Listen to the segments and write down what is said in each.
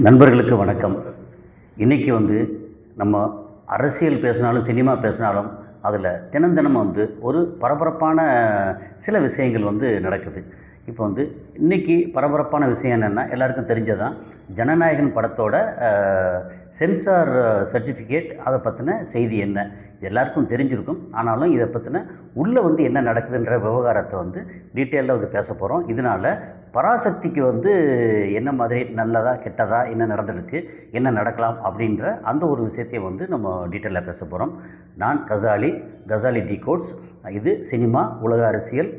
நண்பர்களுக்கு வணக்கம். இன்றைக்கி நம்ம அரசியல் பேசினாலும் சினிமா பேசினாலும் அதில் தினம் தினம் ஒரு பரபரப்பான சில விஷயங்கள் நடக்குது. இப்போ இன்றைக்கி பரபரப்பான விஷயம் என்னென்னா, எல்லாருக்கும் தெரிஞ்சதான் ஜனநாயகன் படத்தோட சென்சார் சர்டிஃபிகேட் அதை பற்றின செய்தி என்ன, இது எல்லாருக்கும் தெரிஞ்சிருக்கும். ஆனாலும் இதை பற்றின உள்ளே என்ன நடக்குதுன்ற விவகாரத்தை டீட்டெயிலாக பேச போகிறோம். இதனால் பராசக்திக்கு என்ன மாதிரி நல்லதா கெட்டதா என்ன நடந்திருக்கு, என்ன நடக்கலாம் அப்படின்ற அந்த ஒரு விஷயத்தையும் நம்ம டீட்டெயிலாக பேச போகிறோம். நான் கசாலி டிகோட்ஸ். இது சினிமா, உலக அரசியல்,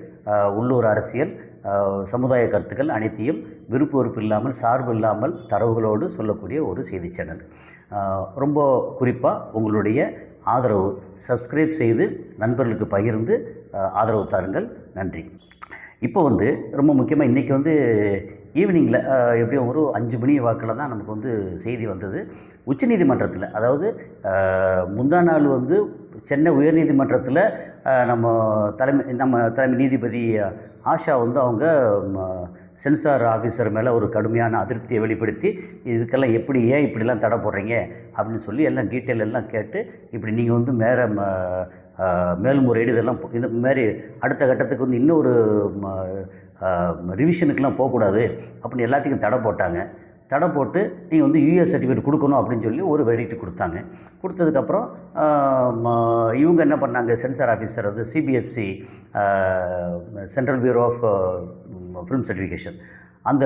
உள்ளூர் அரசியல், சமுதாய கருத்துக்கள் அனைத்தையும் விருப்பு வெறுப்பு இல்லாமல், சார்பு இல்லாமல் தரவுகளோடு சொல்லக்கூடிய ஒரு செய்தி சேனல். ரொம்ப குறிப்பாக உங்களுடைய ஆதரவு, சப்ஸ்கிரைப் செய்து நண்பர்களுக்கு பகிர்ந்து ஆதரவு தாருங்கள். நன்றி. இப்போ ரொம்ப முக்கியமாக இன்றைக்கி ஈவினிங்கில் எப்படியும் ஒரு 5 மணி வாக்கில் தான் நமக்கு செய்தி வந்தது. உச்சநீதிமன்றத்தில், அதாவது முந்தா நாள் சென்னை உயர்நீதிமன்றத்தில் நம்ம தலைமை நீதிபதி ஆஷா அவங்க சென்சார் ஆஃபீஸர் மேலே ஒரு கடுமையான அதிருப்தியை வெளிப்படுத்தி, இதுக்கெல்லாம் ஏன் இப்படிலாம் தடை போடுறீங்க அப்படின்னு சொல்லி எல்லாம் டீட்டெயில் எல்லாம் கேட்டு, இப்படி நீங்கள் மேல்முறையீடு இதெல்லாம் இந்த மாதிரி அடுத்த கட்டத்துக்கு இன்னொரு ரிவிஷனுக்கெலாம் போகக்கூடாது அப்படின்னு எல்லாத்துக்கும் தடை போட்டாங்க. தடை போட்டு நீங்கள் யூஎஸ் சர்டிஃபிகேட் கொடுக்கணும் அப்படின்னு சொல்லி ஒரு வெடிக்ட் கொடுத்தாங்க. கொடுத்ததுக்கப்புறம் இவங்க என்ன பண்ணாங்க, censor officer CBFC, central bureau of film certification, அந்த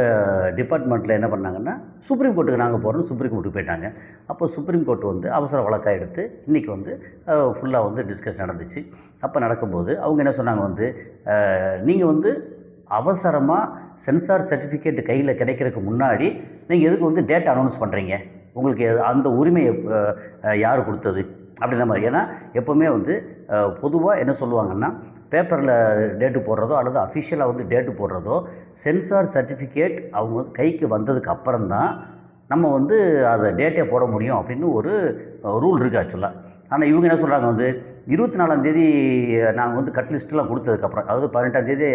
டிபார்ட்மெண்ட்டில் என்ன பண்ணாங்கன்னா, சுப்ரீம் கோர்ட்டுக்கு நாங்கள் போகிறோம், சுப்ரீம் கோர்ட்டுக்கு போயிட்டாங்க. அப்போ சுப்ரீம் கோர்ட்டு அவசர வழக்காக எடுத்து இன்றைக்கி ஃபுல்லாக டிஸ்கஸ் நடந்துச்சு. அப்போ நடக்கும்போது அவங்க என்ன சொன்னாங்க, நீங்கள் அவசரமாக சென்சார் சர்டிஃபிகேட் கையில் கிடைக்கிறதுக்கு முன்னாடி நீங்கள் எதுக்கு டேட் அனௌன்ஸ் பண்ணுறீங்க, உங்களுக்கு அந்த உரிமையை யார் கொடுத்தது அப்படின்ற மாதிரி. ஏன்னா எப்போவுமே பொதுவாக என்ன சொல்லுவாங்கன்னா, பேப்பரில் டேட்டு போடுறதோ அல்லது அஃபிஷியலாக டேட்டு போடுறதோ, சென்சார் சர்டிஃபிகேட் அவங்க கைக்கு வந்ததுக்கு அப்புறம்தான் நம்ம அதை டேட்டே போட முடியும் அப்படின்னு ஒரு ரூல் இருக்குது ஆக்சுவலாக. ஆனால் இவங்க என்ன சொல்கிறாங்க, 24ஆம் தேதி நாங்கள் கட் லிஸ்ட்லாம் கொடுத்ததுக்கப்புறம், அதாவது 18ஆம் தேதி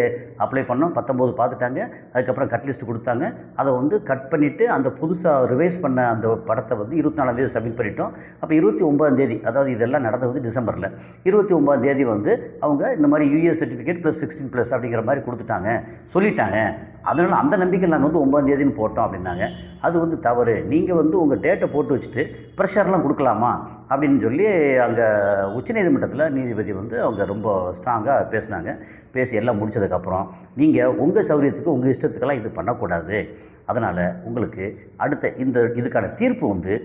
அப்ளை பண்ணோம், 19 பார்த்துட்டாங்க, அதுக்கப்புறம் கட் லிஸ்ட் கொடுத்தாங்க. அதை கட் பண்ணிவிட்டு அந்த புதுசாக ரிவைஸ் பண்ண அந்த படத்தை 24ஆம் தேதி சப்மிட் பண்ணிட்டோம். அப்போ 29ஆம் தேதி, அதாவது இதெல்லாம் நடந்தது டிசம்பரில், 29ஆம் தேதி அவங்க இந்த மாதிரி யூஎஸ் சர்டிஃபிகேட் +16+ அப்படிங்கிற மாதிரி கொடுத்துட்டாங்க, சொல்லிட்டாங்க. அதனால் அந்த நம்பிக்கையில் நாங்கள் 9ஆம் தேதின்னு போட்டோம் அப்படின்னாங்க. அது தவறு. நீங்கள் உங்கள் டேட்டை போட்டு வச்சுட்டு ப்ரெஷர்லாம் கொடுக்கலாமா அப்படின்னு சொல்லி அங்கே உச்சநீதிமன்றத்தில் நீதிபதி அவங்க ரொம்ப ஸ்ட்ராங்காக பேசினாங்க. பேசி எல்லாம் முடித்ததுக்கப்புறம், நீங்கள் உங்கள் சௌகரியத்துக்கு உங்கள் இஷ்டத்துக்கெல்லாம் இது பண்ணக்கூடாது. அதனால் உங்களுக்கு அடுத்த இதுக்கான தீர்ப்பு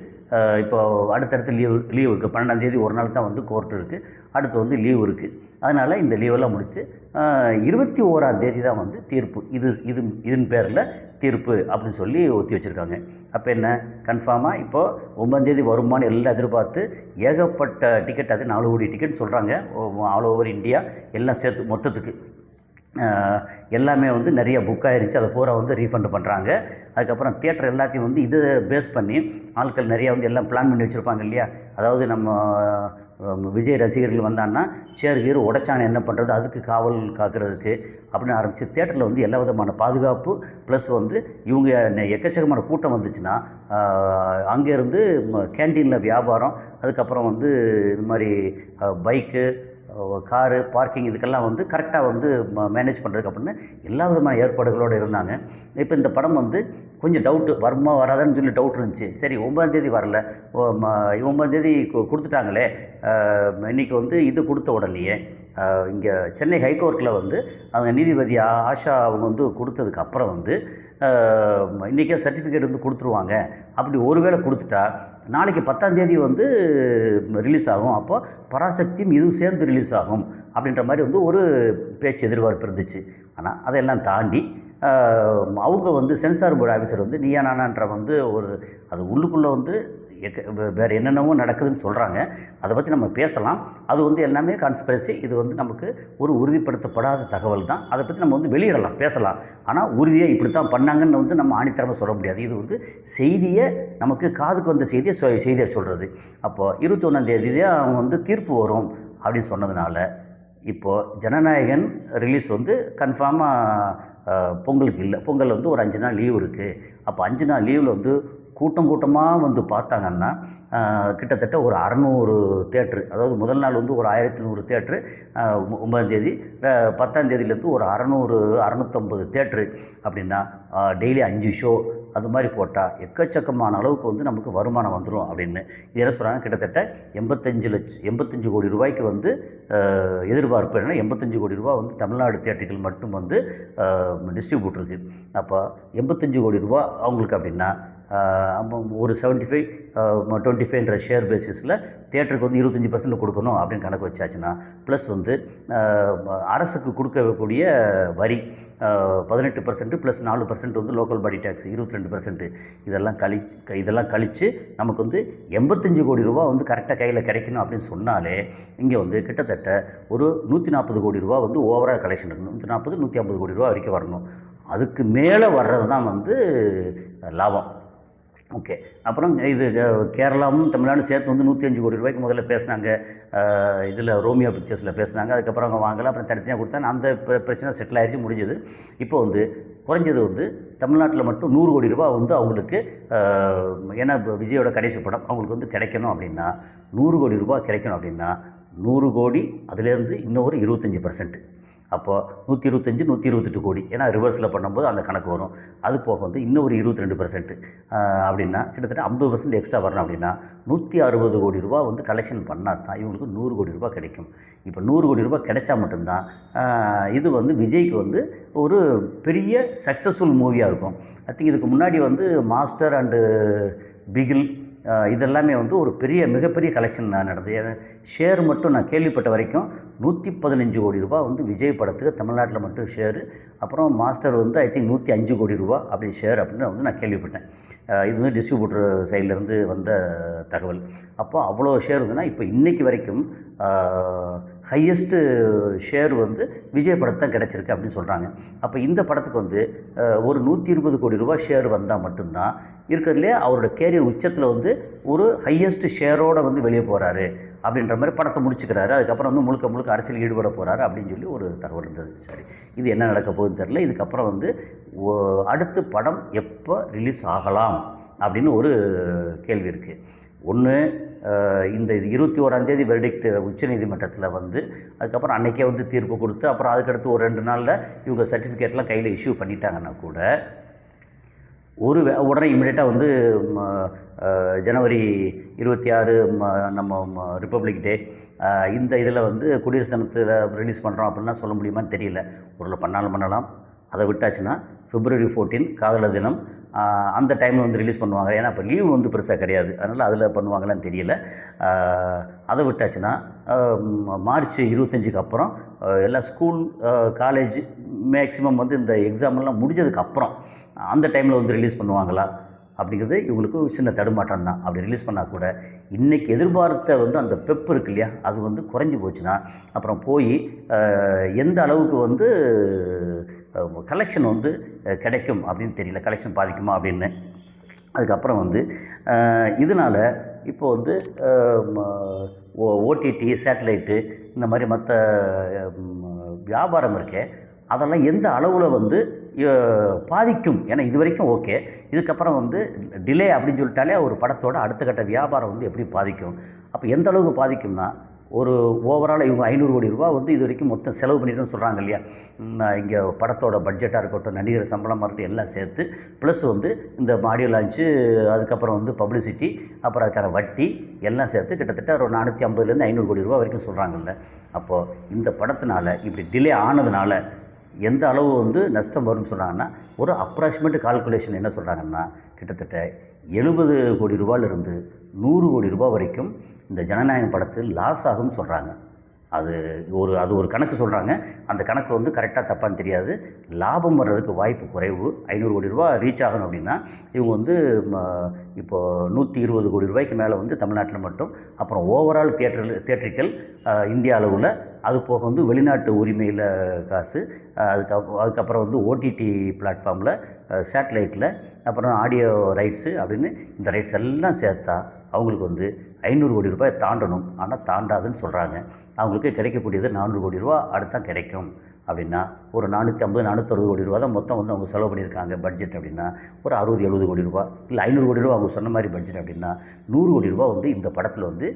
இப்போ அடுத்தடுத்து லீவ் இருக்குது. 12ஆம் தேதி ஒரு நாள் தான் கோர்ட் இருக்குது, அடுத்து லீவ் இருக்குது. அதனால் இந்த லீவெல்லாம் முடிச்சு 21ஆம் தேதி தான் தீர்ப்பு. இதன் பேரில் தீர்ப்பு அப்படின்னு சொல்லி ஒத்தி வச்சுருக்காங்க. அப்போ என்ன, கன்ஃபார்மாக இப்போது 9ஆம் தேதி வருமானு எல்லாம் எதிர்பார்த்து ஏகப்பட்ட டிக்கெட், அது 4 கோடி டிக்கெட் சொல்கிறாங்க, ஆல் ஓவர் இந்தியா எல்லாம் சேர்த்து மொத்தத்துக்கு எல்லாமே நிறைய புக் ஆகிருந்துச்சு. அதை பூரா ரீஃபண்ட் பண்ணுறாங்க. அதுக்கப்புறம் தியேட்டர் எல்லாத்தையும் இதை பேஸ் பண்ணி ஆட்கள் நிறையா எல்லாம் பிளான் பண்ணி வச்சுருப்பாங்க இல்லையா. அதாவது நம்ம விஜய் ரசிகர்கள் வந்தான்னா சேர் கீர் உடைச்சாங்க என்ன பண்ணுறது, அதுக்கு காவல் காக்கிறதுக்கு அப்படின்னு ஆரம்பித்து தியேட்டரில் எல்லா விதமான பாதுகாப்பு ப்ளஸ் இவங்க எக்கச்சக்கமான கூட்டம் வந்துச்சுன்னா அங்கேருந்து கேன்டீனில் வியாபாரம், அதுக்கப்புறம் இது மாதிரி பைக்கு, காரு, பார்க்கிங், இதுக்கெல்லாம் கரெக்டாக மேனேஜ் பண்ணுறதுக்கு அப்படின்னு எல்லா விதமான ஏற்பாடுகளோடு இருந்தாங்க. இப்போ இந்த படம் கொஞ்சம் டவுட்டு வருமா வராதான்னு சொல்லி டவுட் இருந்துச்சு. சரி, 9ஆம் தேதி வரல, 9ஆம் தேதி கொடுத்துட்டாங்களே, இன்றைக்கி இது கொடுத்த உடனேயே இங்கே சென்னை ஹைகோர்ட்டில் அவங்க நீதிபதி ஆஷா அவங்க கொடுத்ததுக்கு அப்புறம் இன்றைக்கே சர்டிஃபிகேட் கொடுத்துருவாங்க. அப்படி ஒருவேளை கொடுத்துட்டா நாளைக்கு 10ஆம் தேதி ரிலீஸ் ஆகும். அப்போ பராசக்தியும் இதுவும் சேர்ந்து ரிலீஸ் ஆகும் அப்படின்ற மாதிரி ஒரு பேச்சு எதிர்பார்ப்பு இருந்துச்சு. ஆனால் அதையெல்லாம் தாண்டி அவங்க சென்சார் போர்டு ஆஃபீஸர் நீயா நானான்ற ஒரு அது உள்ளுக்குள்ளே வேறு என்னென்னவோ நடக்குதுன்னு சொல்கிறாங்க. அதை பற்றி நம்ம பேசலாம். அது எல்லாமே கான்ஸ்பிரசி. இது நமக்கு ஒரு உறுதிப்படுத்தப்படாத தகவல் தான். அதை பற்றி நம்ம வெளியிடலாம், பேசலாம். ஆனால் உறுதியாக இப்படி தான் பண்ணாங்கன்னு நம்ம ஆணித்தரமாக சொல்ல முடியாது. இது செய்தியை நமக்கு காதுக்கு வந்த செய்தியை சொல்கிறது. அப்போது 21ஆம் தேதி அவங்க தீர்ப்பு வரும் அப்படின்னு சொன்னதுனால இப்போது ஜனநாயகன் ரிலீஸ் கன்ஃபார்மாக பொங்கலுக்கு இல்லை. பொங்கல் ஒரு 5 நாள் லீவ் இருக்குது. அப்போ 5 நாள் லீவில் கூட்டம் கூட்டமாக வந்து பார்த்தாங்கன்னா கிட்டத்தட்ட ஒரு 600 தேட்ரு, அதாவது முதல் நாள் வந்து ஒரு 1100 தேட்ரு, 9ஆம் தேதி 10ஆம் தேதியிலேருந்து ஒரு 600 650 தேட்ரு அப்படின்னா டெய்லி 5 ஷோ அது மாதிரி போட்டால் எக்கச்சக்கமான அளவுக்கு வந்து நமக்கு வருமானம் வந்துடும் அப்படின்னு. இது என்ன சொல்கிறாங்க, கிட்டத்தட்ட 85 கோடி ரூபாய்க்கு வந்து எதிர்பார்ப்பு. என்னென்னா 85 கோடி ரூபா வந்து தமிழ்நாடு தியேட்டர்கள் மட்டும் வந்து டிஸ்ட்ரிபியூட் இருக்குது. அப்போ 85 கோடி ரூபா அவங்களுக்கு அப்படின்னா ஒரு 25ன்ற ஷேர் பேசிஸில் தியேட்டருக்கு வந்து 25% கொடுக்கணும் அப்படின்னு கணக்கு வச்சாச்சுன்னா, ப்ளஸ் வந்து அரசுக்கு கொடுக்கக்கூடிய வரி 18% ப்ளஸ் 4% வந்து லோக்கல் பாடி டேக்ஸ் 22%, இதெல்லாம் கழித்து நமக்கு வந்து 85 கோடி ரூபா வந்து கரெக்டாக கையில் கிடைக்கணும் அப்படின்னு சொன்னாலே இங்கே வந்து கிட்டத்தட்ட ஒரு 140 கோடி ரூபா வந்து ஓவரால் கலெக்ஷன் இருக்கணும். 150 கோடி ரூபா வரைக்கும் வரணும். அதுக்கு மேலே வர்றது தான் வந்து லாபம். ஓகே. அப்புறம் இது கேரளாவும் தமிழ்நாடும் சேர்த்து வந்து 105 கோடி ரூபாய்க்கு முதல்ல பேசினாங்க. இதில் ரோமியோ பிக்சர்ஸில் பேசினாங்க. அதுக்கப்புறம் அவங்க வாங்கலாம், அப்புறம் தனித்தனியாக கொடுத்தாங்க. அந்த பிரச்சனை செட்டில் ஆகிடுச்சு, முடிஞ்சது. இப்போ வந்து குறைஞ்சது வந்து தமிழ்நாட்டில் மட்டும் 100 கோடி ரூபா வந்து அவங்களுக்கு, ஏன்னா விஜயோட கடைசி படம் அவங்களுக்கு வந்து கிடைக்கணும் அப்படின்னா 100 கோடி ரூபா கிடைக்கணும் அப்படின்னா 100 கோடி அதுலேருந்து இன்னொரு 25%. அப்போது 125 128 கோடி, ஏன்னா ரிவர்ஸில் பண்ணும்போது அந்த கணக்கு வரும். அது போக வந்து இன்னும் ஒரு 22% அப்படின்னா கிட்டத்தட்ட 50% எக்ஸ்ட்ரா வரணும். அப்படின்னா 160 கோடி ரூபா வந்து கலெக்ஷன் பண்ணால் தான் இவங்களுக்கு 100 கோடி ரூபா கிடைக்கும். இப்போ 100 கோடி ரூபா கிடைச்சா மட்டும்தான் இது வந்து விஜய்க்கு வந்து ஒரு பெரிய சக்ஸஸ்ஃபுல் மூவியாக இருக்கும். ஐ திங்க் இதுக்கு முன்னாடி வந்து மாஸ்டர் அண்டு பிகில் இதெல்லாமே வந்து ஒரு மிகப்பெரிய கலெக்ஷன் நடந்தது. ஷேர் மட்டும் நான் கேள்விப்பட்ட வரைக்கும் 115 கோடி ரூபா வந்து விஜய் படத்துக்கு தமிழ்நாட்டில் மட்டும் ஷேரு. அப்புறம் மாஸ்டர் வந்து ஐ திங்க் 105 கோடி ரூபா அப்படி ஷேர் அப்படின்னு வந்து நான் கேள்விப்பட்டேன். இது வந்து டிஸ்ட்ரிபியூட்டர் சைட்லேருந்து வந்த தகவல். அப்போ அவ்வளோ ஷேர் இருந்ததுன்னா இப்போ இன்றைக்கி வரைக்கும் ஹையஸ்ட்டு ஷேர் வந்து விஜய் படத்தை தான் கிடச்சிருக்கு அப்படின்னு சொல்கிறாங்க. அப்போ இந்த படத்துக்கு வந்து ஒரு 120 கோடி ரூபா ஷேர் வந்தால் மட்டும்தான் இருக்கிறதுலே அவரோட கேரியர் உச்சத்தில் வந்து ஒரு ஹையஸ்ட்டு ஷேரோடு வந்து வெளியே போகிறாரு அப்படின்ற மாதிரி படத்தை முடிச்சுக்கிறாரு. அதுக்கப்புறம் வந்து முழுக்க அரசியல் ஈடுபட போகிறாரு அப்படின்னு சொல்லி ஒரு தகவல் இருந்தது. சரி, இது என்ன நடக்க போகுதுன்னு தெரில. இதுக்கப்புறம் வந்து அடுத்து படம் எப்போ ரிலீஸ் ஆகலாம் அப்படின்னு ஒரு கேள்வி இருக்குது. ஒன்று, இந்த 21ஆம் தேதி வெர்டிக்ட் உச்சநீதிமன்றத்தில் வந்து அதுக்கப்புறம் அன்றைக்கே வந்து தீர்ப்பு கொடுத்து அப்புறம் அதுக்கடுத்து ஒரு 2 நாளில் இவங்க சர்டிஃபிகேட்லாம் கையில் இஷ்யூ பண்ணிட்டாங்கன்னா கூட உடனே இமிடியேட்டாக வந்து ஜனவரி 26 நம்ம ரிப்பப்ளிக் டே, இந்த இதில் வந்து குடியரசு தினத்தில் ரிலீஸ் பண்ணுறோம் அப்படின்லாம் சொல்ல முடியுமான்னு தெரியல. ஒரு பண்ணலாம். அதை விட்டாச்சுன்னா February 14 காதலர் தினம், அந்த டைமில் வந்து ரிலீஸ் பண்ணுவாங்க. ஏன்னா இப்போ லீவு வந்து பெருசாக கிடையாது, அதனால் அதில் பண்ணுவாங்களான்னு தெரியல. அதை விட்டாச்சுன்னா மார்ச் 25க்கு அப்புறம் எல்லா ஸ்கூல் காலேஜ் மேக்ஸிமம் வந்து இந்த எக்ஸாமெல்லாம் முடிஞ்சதுக்கப்புறம் அந்த டைமில் வந்து ரிலீஸ் பண்ணுவாங்களா அப்படிங்கிறது இவங்களுக்கு சின்ன தடுமாற்றம் தான். அப்படி ரிலீஸ் பண்ணால் கூட இன்றைக்கி எதிர்பார்த்த வந்து அந்த பெப் இருக்கு இல்லையா, அது வந்து குறைஞ்சி போச்சுன்னா அப்புறம் போய் எந்த அளவுக்கு வந்து கலெக்ஷன் வந்து கிடைக்கும் அப்படின்னு தெரியல. கலெக்ஷன் பாதிக்குமா அப்படின்னு. அதுக்கப்புறம் வந்து இதனால் இப்போ வந்து ஓடிடி, சேட்டலைட்டு இந்த மாதிரி மற்ற வியாபாரம் இருக்கே, அதெல்லாம் எந்த அளவில் வந்து பாதிக்கும். ஏன்னா இது வரைக்கும் ஓகே, இதுக்கப்புறம் வந்து டிலே அப்படின்னு சொல்லிட்டாலே ஒரு படத்தோட அடுத்த கட்ட வியாபாரம் வந்து எப்படி பாதிக்கும். அப்போ எந்த அளவுக்கு பாதிக்கும்னா, ஒரு ஓவரால் இவங்க 500 கோடி ரூபா வந்து இது வரைக்கும் மொத்தம் செலவு பண்ணிட்டுன்னு சொல்கிறாங்க இல்லையா. இங்கே படத்தோட பட்ஜெட்டாக இருக்கட்டும், நடிகர் சம்பளமாக இருக்கட்டும், எல்லாம் சேர்த்து ப்ளஸ் வந்து இந்த ஆடியோ லான்ச்சு, அதுக்கப்புறம் வந்து பப்ளிசிட்டி, அப்புறம் அதுக்கான வட்டி எல்லாம் சேர்த்து கிட்டத்தட்ட ஒரு 450லேருந்து 500 கோடி ரூபா வரைக்கும் சொல்கிறாங்கல்ல. அப்போது இந்த படத்தினால இப்படி டிலே ஆனதுனால எந்த அளவு வந்து நஷ்டம் வரும்னு சொன்னாங்கன்னா, ஒரு அப்ராக்சிமேட் கால்குலேஷன் என்ன சொல்கிறாங்கன்னா, கிட்டத்தட்ட 70 கோடி ரூபாயிலிருந்து 100 கோடி ரூபா வரைக்கும் இந்த ஜனநாயகம் படத்தில் லாஸ் ஆகும்னு சொல்கிறாங்க. அது ஒரு கணக்கு சொல்கிறாங்க. அந்த கணக்கு வந்து கரெக்டாக தப்பான்னு தெரியாது. லாபம் வர்றதுக்கு வாய்ப்பு குறைவு. 500 கோடி ரூபா ரீச் ஆகணும் அப்படின்னா இவங்க வந்து இப்போது 120 கோடி ரூபாய்க்கு மேலே வந்து தமிழ்நாட்டில் மட்டும், அப்புறம் ஓவரால் தியேட்டர்கள் இந்தியா அளவில், அது போக வந்து வெளிநாட்டு உரிமையில் காசு, அதுக்கப்புறம் வந்து ஓடிடி பிளாட்ஃபார்மில், சேட்டலைட்டில், அப்புறம் ஆடியோ ரைட்ஸு அப்படின்னு இந்த ரைட்ஸ் எல்லாம் சேர்த்தா அவங்களுக்கு வந்து 500 கோடி ரூபாய் தாண்டணும். ஆனால் தாண்டாதுன்னு சொல்கிறாங்க. அவங்களுக்கு கிடைக்கக்கூடியது 400 கோடி ரூபா அடுத்தான் கிடைக்கும் அப்படின்னா ஒரு 450 460 கோடி ரூபா தான் மொத்தம் வந்து அவங்க செலவு பண்ணியிருக்காங்க பட்ஜெட் அப்படின்னா, ஒரு 60 70 கோடி ரூபா இல்லை 500 கோடி ரூபா அவங்க சொன்ன மாதிரி பட்ஜெட் அப்படின்னா 100 கோடி ரூபா வந்து இந்த படத்தில் வந்து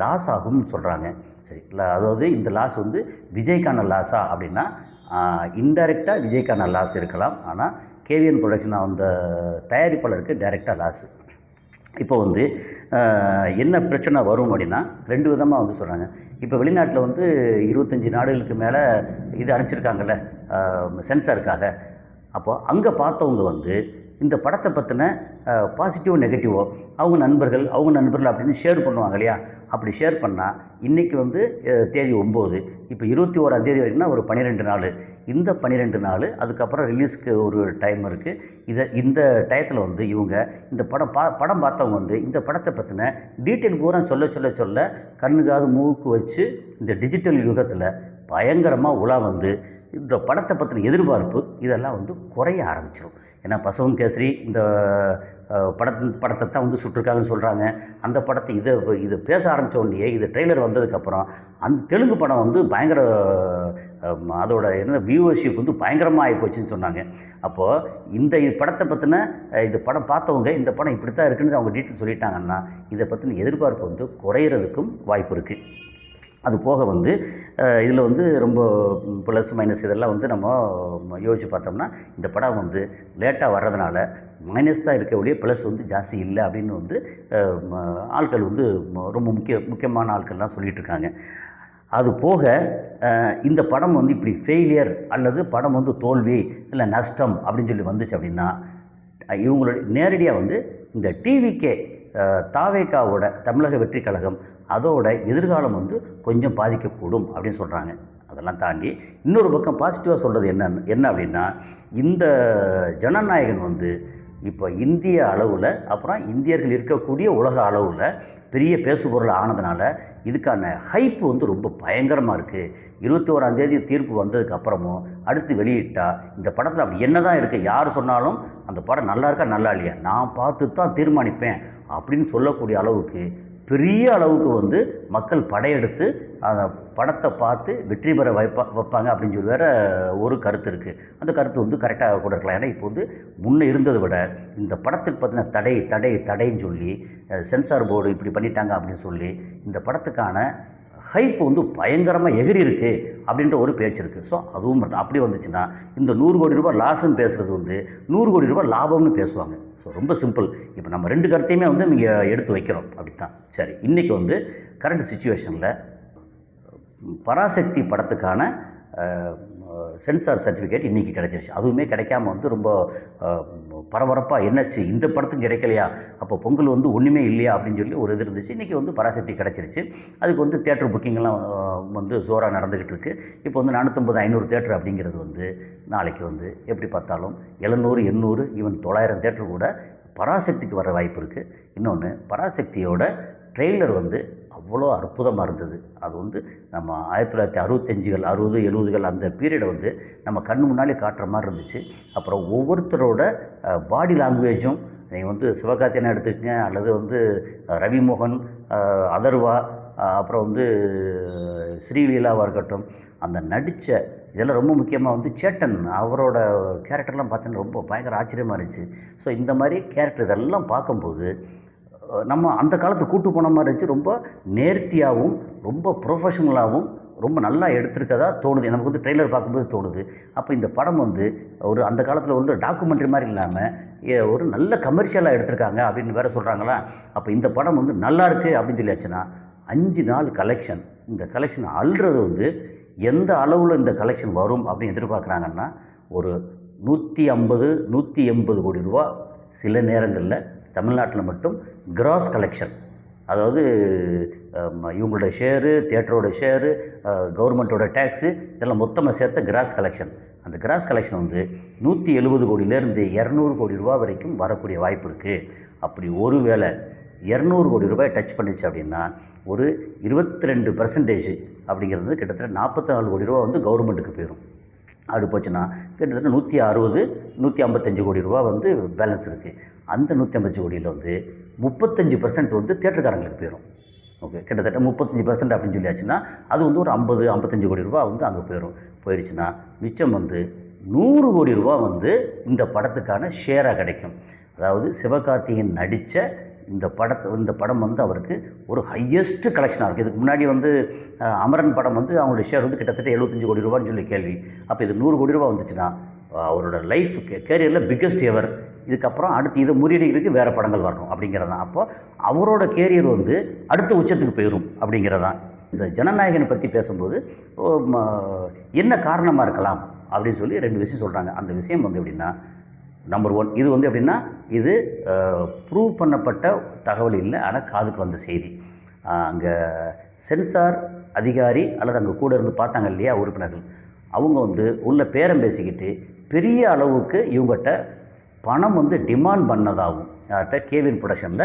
லாஸ் ஆகும்னு சொல்கிறாங்க. சரி இல்லை, அதாவது இந்த லாஸ் வந்து விஜய்க்கான லாஸா அப்படின்னா இன்டைரக்டாக விஜய்க்கான லாஸ் இருக்கலாம். ஆனால் கேவிஎன் ப்ரொடக்ஷன் அந்த தயாரிப்பாளருக்கு டைரெக்டாக லாஸு. இப்போ வந்து என்ன பிரச்சனை வரும் அப்படின்னா 2 விதமாக வந்து சொல்கிறாங்க. இப்போ வெளிநாட்டில் வந்து 25 நாடுகளுக்கு மேலே இது அனுப்பிச்சிருக்காங்கல்ல சென்சாருக்காக. அப்போது அங்கே பார்த்தவங்க வந்து இந்த படத்தை பற்றின பாசிட்டிவோ நெகட்டிவோ அவங்க நண்பர்கள் அப்படின்னு ஷேர் பண்ணுவாங்க இல்லையா? அப்படி ஷேர் பண்ணால் இன்றைக்கி வந்து தேதி 9, இப்போ 21ஆம் தேதி வரைக்கும்னா ஒரு 12 நாள். இந்த 12 நாள் அதுக்கப்புறம் ரிலீஸ்க்கு ஒரு டைம் இருக்குது. இந்த டயத்தில் வந்து இவங்க இந்த படம் பார்த்தவங்க வந்து இந்த படத்தை பற்றின டீட்டெயில் பூரா சொல்ல கண்ணுக்காது மூக்கு வச்சு இந்த டிஜிட்டல் யுகத்தில் பயங்கரமாக உலா வந்து இந்த படத்தை பற்றின எதிர்பார்ப்பு இதெல்லாம் வந்து குறைய ஆரம்பிச்சிடும். ஏன்னா பசவன் கேசரி இந்த படத்தை தான் வந்து சுட்டிருக்காங்கன்னு சொல்கிறாங்க. அந்த படத்தை இதை பேச ஆரம்பித்த உடனே இது ட்ரெய்லர் வந்ததுக்கப்புறம் அந்த தெலுங்கு படம் வந்து பயங்கர அதோட என்ன வியூவர்ஷிப் வந்து பயங்கரமாக ஆகிப்போச்சுன்னு சொன்னாங்க. அப்போது இந்த படத்தை பற்றின இந்த படம் பார்த்தவங்க இந்த படம் இப்படி தான் இருக்குன்னு அவங்க டீட்டெயில் சொல்லிட்டாங்கன்னா இதை பற்றின எதிர்பார்ப்பு வந்து குறையிறதுக்கும் வாய்ப்பு இருக்குது. அது போக வந்து இதில் வந்து ரொம்ப ப்ளஸ் மைனஸ் இதெல்லாம் வந்து நம்ம யோசித்து பார்த்தோம்னா இந்த படம் வந்து லேட்டாக வர்றதுனால மைனஸ் தான் இருக்கக்கூடிய ப்ளஸ் வந்து ஜாஸ்தி இல்லை அப்படின்னு வந்து ஆட்கள் வந்து ரொம்ப முக்கியமான ஆட்கள்லாம் சொல்லிகிட்டு இருக்காங்க. அது போக இந்த படம் வந்து இப்படி ஃபெயிலியர் அல்லது படம் வந்து தோல்வி இல்லை நஷ்டம் அப்படின்னு சொல்லி வந்துச்சு அப்படின்னா இவங்களுடைய நேரடியாக வந்து இந்த டிவிகே தாவேகாவோட தமிழக வெற்றி கழகம் அதோட எதிர்காலம் வந்து கொஞ்சம் பாதிக்கக்கூடும் அப்படின்னு சொல்கிறாங்க. அதெல்லாம் தாண்டி இன்னொரு பக்கம் பாசிட்டிவாக சொல்கிறது என்ன அப்படின்னா இந்த ஜனநாயகன் வந்து இப்போ இந்திய அளவில் அப்புறம் இந்தியர்கள் இருக்கக்கூடிய உலக அளவில் பெரிய பேசுபொருள் ஆனதுனால இதுக்கான ஹைப்பு வந்து ரொம்ப பயங்கரமாக இருக்குது. 21ஆம் தேதி தீர்ப்பு வந்ததுக்கு அப்புறமும் அடுத்து வெளியிட்டால் இந்த படத்தில் அப்படி என்ன தான் இருக்குது, யார் சொன்னாலும் அந்த படம் நல்லா இருக்கா நல்லா இல்லையா நான் பார்த்து தான் தீர்மானிப்பேன் அப்படின்னு சொல்லக்கூடிய அளவுக்கு பெரிய அளவுக்கு வந்து மக்கள் படையெடுத்து அந்த படத்தை பார்த்து வெற்றி பெற வைப்பாங்க அப்படின்னு சொல்லி வேறு ஒரு கருத்து இருக்குது. அந்த கருத்து வந்து கரெக்டாக கூட இருக்கலாம். ஏன்னா இப்போ வந்து முன்னே இருந்ததை விட இந்த படத்துக்கு பார்த்தினா தடைன்னு சொல்லி சென்சார் போர்டு இப்படி பண்ணிட்டாங்க அப்படின்னு சொல்லி இந்த படத்துக்கான ஹைப் வந்து பயங்கரமாக எகிரி இருக்குது அப்படின்ற ஒரு பேச்சு இருக்குது. ஸோ அதுவும் அப்படி வந்துச்சுன்னா இந்த 100 கோடி ரூபாய் லாஸ்ன்னு பேசுகிறது வந்து 100 கோடி ரூபாய் லாபம்னு பேசுவாங்க. ஸோ ரொம்ப சிம்பிள். இப்போ நம்ம 2 கருத்தையுமே வந்து நீங்கள் எடுத்து வைக்கிறோம் அப்படி தான். சரி, இன்றைக்கி வந்து கரண்ட் சுச்சுவேஷனில் பராசக்தி படத்துக்கான சென்சார் சர்டிஃபிகேட் இன்றைக்கி கிடச்சிருச்சு. அதுவுமே கிடைக்காம வந்து ரொம்ப பரபரப்பாக என்னாச்சு இந்த படத்துக்கு கிடைக்கலையா, அப்போ பொங்கல் வந்து ஒன்றுமே இல்லையா அப்படின்னு சொல்லி ஒரு இது இருந்துச்சு. இன்றைக்கி வந்து பராசக்தி கிடச்சிருச்சு. அதுக்கு வந்து தேட்டர் புக்கிங்லாம் வந்து ஜோராக நடந்துக்கிட்டு இருக்குது. இப்போ வந்து 450 500 தேட்டர் அப்படிங்கிறது வந்து நாளைக்கு வந்து எப்படி பார்த்தாலும் 700 800 ஈவன் 900 தேட்டர் கூட பராசக்திக்கு வர வாய்ப்பு இருக்குது. இன்னொன்று பராசக்தியோட ட்ரெய்லர் வந்து அவ்வளோ அற்புதமாக இருந்தது. அது வந்து நம்ம 1965கள் 60 70கள் அந்த பீரியடை வந்து நம்ம கண்ணு முன்னாலே காட்டுற மாதிரி இருந்துச்சு. அப்புறம் ஒவ்வொருத்தரோட பாடி லாங்குவேஜும் நீங்கள் வந்து சிவகார்த்தியனை எடுத்துக்கங்க அல்லது வந்து ரவிமோகன், அதர்வா, அப்புறம் வந்து ஸ்ரீலீலாவாக இருக்கட்டும், அந்த நடித்த இதெல்லாம் ரொம்ப முக்கியமாக வந்து சேட்டன் அவரோட கேரக்டர்லாம் பார்த்தீங்கன்னா ரொம்ப பயங்கர ஆச்சரியமாக இருந்துச்சு. ஸோ இந்த மாதிரி கேரக்டர் இதெல்லாம் பார்க்கும்போது நம்ம அந்த காலத்து கூட்டு போன மாதிரி இருந்துச்சு. ரொம்ப நேர்த்தியாகவும் ரொம்ப ப்ரொஃபஷனலாகவும் ரொம்ப நல்லா எடுத்திருக்கதா தோணுது. நமக்கு வந்து ட்ரெய்லர் பார்க்கும்போது தோணுது. அப்போ இந்த படம் வந்து ஒரு அந்த காலத்தில் வந்து டாக்குமெண்ட்ரி மாதிரி இல்லாமல் ஒரு நல்ல கமர்ஷியலாக எடுத்திருக்காங்க அப்படின்னு வேறு சொல்கிறாங்களா. அப்போ இந்த படம் வந்து நல்லா இருக்குது அப்படின்னு சொல்லியாச்சுன்னா 5 நாள் கலெக்ஷன், இந்த கலெக்ஷன் அள்ளுறது வந்து எந்த அளவில் இந்த கலெக்ஷன் வரும் அப்படின்னு எதிர்பார்க்குறாங்கன்னா ஒரு 150 180 கோடி ரூபா சில நேரங்களில் தமிழ்நாட்டில் மட்டும் கிராஸ் கலெக்ஷன். அதாவது இவங்களோட ஷேரு, தியேட்டரோட ஷேரு, கவர்மெண்ட்டோட டேக்ஸு இதெல்லாம் மொத்தமாக சேர்த்த கிராஸ் கலெக்ஷன். அந்த கிராஸ் கலெக்ஷன் வந்து 170 கோடியிலேருந்து 200 கோடி ரூபா வரைக்கும் வரக்கூடிய வாய்ப்பு இருக்குது. அப்படி ஒரு வேளை 200 கோடி ரூபாய் டச் பண்ணிச்சு அப்படின்னா ஒரு 22% அப்படிங்கிறது கிட்டத்தட்ட 44 கோடி ரூபா வந்து கவர்மெண்ட்டுக்கு போயிடும். அப்படி போச்சுன்னா கிட்டத்தட்ட 160 155 கோடி ரூபா வந்து பேலன்ஸ் இருக்குது. அந்த 150 கோடியில் வந்து 35% வந்து தியேட்டருக்காரங்களுக்கு போயிடும். ஓகே, கிட்டத்தட்ட 35% அப்படின்னு சொல்லியாச்சுன்னா அது வந்து ஒரு 50-55 கோடி ரூபா வந்து அங்கே போயிடுச்சுன்னா மிச்சம் வந்து 100 கோடி ரூபா வந்து இந்த படத்துக்கான ஷேராக கிடைக்கும். அதாவது சிவகார்த்திகேயன் நடித்த இந்த படம் வந்து அவருக்கு ஒரு ஹையஸ்ட் கலெக்ஷனாக இருக்குது. இதுக்கு முன்னாடி வந்து அமரன் படம் வந்து அவங்களுடைய ஷேர் வந்து கிட்டத்தட்ட 75 கோடி ரூபான்னு சொல்லி கேள்வி. அப்போ இது 100 கோடி ரூபா வந்துச்சுன்னா அவரோட லைஃப் கேரியரில் பிக்கஸ்ட் எவர். இதுக்கப்புறம் அடுத்து இதை முறியடிக்கிறதுக்கு வேறு படங்கள் வரணும் அப்படிங்கிறது தான். அப்போது அவரோட கேரியர் வந்து அடுத்த உச்சத்துக்கு போயிடும் அப்படிங்கிறது தான். இந்த ஜனநாயகனை பற்றி பேசும்போது என்ன காரணமாக இருக்கலாம் அப்படின்னு சொல்லி 2 விஷயம் சொல்கிறாங்க. அந்த விஷயம் வந்து எப்படின்னா, நம்பர் 1 இது வந்து எப்படின்னா, இது ப்ரூவ் பண்ணப்பட்ட தகவல் இல்லை, ஆனால் காதுக்கு வந்த செய்தி. அங்கே சென்சார் அதிகாரி அல்லது அங்கே கூட இருந்து பார்த்தாங்க இல்லையா உறுப்பினர்கள், அவங்க வந்து உள்ள பேரம் பேசிக்கிட்டு பெரிய அளவுக்கு இவங்ககிட்ட பணம் வந்து டிமாண்ட் பண்ணதாகும். யார்கிட்ட? கேவின் ப்ரொடக்ஷனில்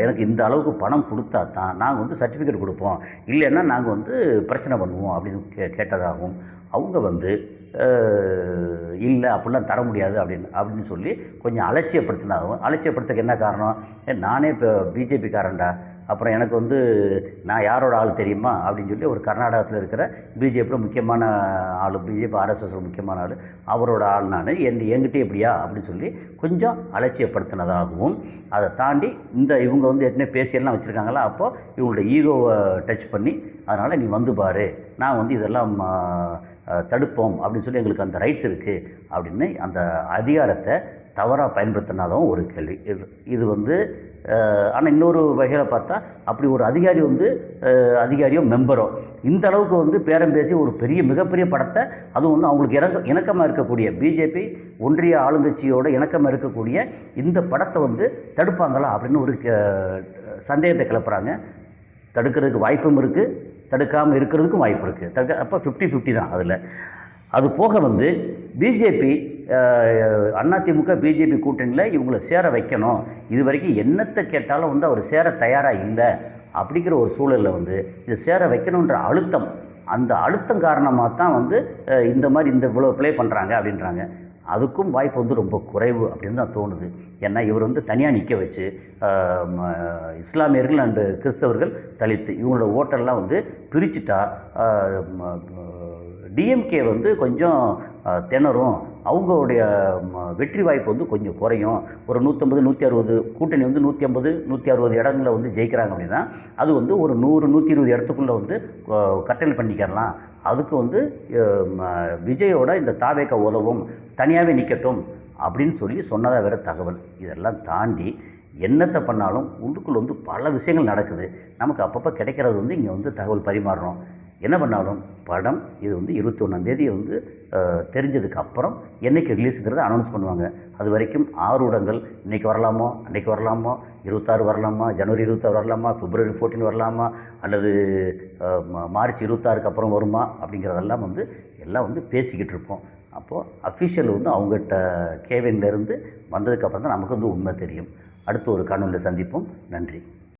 எனக்கு இந்த அளவுக்கு பணம் கொடுத்தா தான் நாங்கள் வந்து சர்டிஃபிகேட் கொடுப்போம், இல்லைன்னா நாங்கள் வந்து பிரச்சனை பண்ணுவோம் அப்படின்னு கேட்டதாகவும், அவங்க வந்து இல்லை அப்படிலாம் தர முடியாது அப்படின்னு சொல்லி கொஞ்சம் அலட்சியப்படுத்தினாகவும். அலட்சியப்படுத்துறதுக்கு என்ன காரணம்? நானே இப்போ பிஜேபிக்காரன்டா, அப்புறம் எனக்கு வந்து நான் யாரோட ஆள் தெரியுமா அப்படின்னு சொல்லி ஒரு கர்நாடகத்தில் இருக்கிற பிஜேபியில் முக்கியமான ஆள், பிஜேபி ஆர்எஸ்எஸில் முக்கியமான ஆள், அவரோட ஆள் நான், என்கிட்ட எப்படியா அப்படின்னு சொல்லி கொஞ்சம் அலட்சியப்படுத்தினதாகவும், அதை தாண்டி இவங்க வந்து ஏற்கனவே பேசியெல்லாம் வச்சுருக்காங்களா, அப்போது இவங்களோட ஈகோவை டச் பண்ணி அதனால் நீ வந்து பாரு, நான் வந்து இதெல்லாம் தடுப்போம் அப்படின்னு சொல்லி எங்களுக்கு அந்த ரைட்ஸ் இருக்குது அப்படின்னு அந்த அதிகாரத்தை தவறாக பயன்படுத்தினாலும் ஒரு கேள்வி. இது வந்து ஆனால் இன்னொரு வகையில் பார்த்தா அப்படி ஒரு அதிகாரி வந்து அதிகாரியோ மெம்பரோ இந்த அளவுக்கு வந்து பேரம் பேசி ஒரு மிகப்பெரிய படத்தை, அதுவும் வந்து அவங்களுக்கு இணக்கமாக இருக்கக்கூடிய பிஜேபி ஒன்றிய ஆளுங்கட்சியோட இணக்கமாக இருக்கக்கூடிய இந்த படத்தை வந்து தடுப்பாங்களா அப்படின்னு ஒரு சந்தேகத்தை கிளப்புறாங்க. தடுக்கிறதுக்கு வாய்ப்பும் இருக்குது, தடுக்காமல் இருக்கிறதுக்கும் வாய்ப்பு இருக்குது. அப்போ 50-50 தான் அதில். அது போக வந்து பிஜேபி அதிமுக பிஜேபி கூட்டணியில் இவங்களை சேர வைக்கணும், இது வரைக்கும் என்னத்தை கேட்டாலும் வந்து அவர் சேர தயாராக இல்லை அப்படிங்கிற ஒரு சூழலில் வந்து இது சேர வைக்கணுன்ற அழுத்தம், அந்த அழுத்தம் காரணமாக தான் வந்து இந்த இவ்வளோ ப்ளே பண்ணுறாங்க அப்படின்றாங்க. அதுக்கும் வாய்ப்பு வந்து ரொம்ப குறைவு அப்படின்னு தான் தோணுது. ஏன்னா இவர் வந்து தனியாக நிற்க வச்சு இஸ்லாமியர்கள் அண்டு கிறிஸ்தவர்கள் தலித்து இவங்களோட ஓட்டெல்லாம் வந்து பிரிச்சுட்டா டிஎம்கே வந்து கொஞ்சம் திணறும், அவங்களுடைய வெற்றி வாய்ப்பு வந்து கொஞ்சம் குறையும். ஒரு 150-160 கூட்டணி வந்து 150-160 இடங்களில் வந்து ஜெயிக்கிறாங்க அப்படின்னா அது வந்து ஒரு 100-120 இடத்துக்குள்ளே வந்து கட்டளை பண்ணிக்கிறலாம். அதுக்கு வந்து விஜயோட இந்த தாவேக்க உதவும், தனியாகவே நிற்கட்டும் அப்படின்னு சொல்லி சொன்னதாக வேறு தகவல். இதெல்லாம் தாண்டி என்னத்தை பண்ணாலும் உள்ளுக்குள்ளே வந்து பல விஷயங்கள் நடக்குது. நமக்கு அப்பப்போ கிடைக்கிறது வந்து இங்கே வந்து தகவல் பரிமாறுறோம். என்ன பண்ணாலும் படம் இது வந்து 21ஆம் வந்து தெரிஞ்சதுக்கு அப்புறம் என்றைக்கு ரிலீஸுங்கிறத அனௌன்ஸ் பண்ணுவாங்க. அது வரைக்கும் ஆரூடங்கள் இன்றைக்கி வரலாமோ, அன்றைக்கி வரலாமோ, 26 வரலாமா, ஜனவரி 26 வரலாமா, பிப்ரவரி 14 வரலாமா, அல்லது மார்ச் 26க்கு அப்புறம் வருமா அப்படிங்கிறதெல்லாம் வந்து எல்லாம் வந்து பேசிக்கிட்டு இருப்போம். அப்போது அஃபிஷியல் வந்து அவங்ககிட்ட கேவின்லேருந்து வந்ததுக்கப்புறம் தான் நமக்கு வந்து உண்மை தெரியும். அடுத்து ஒரு காணொலியில் சந்திப்போம். நன்றி.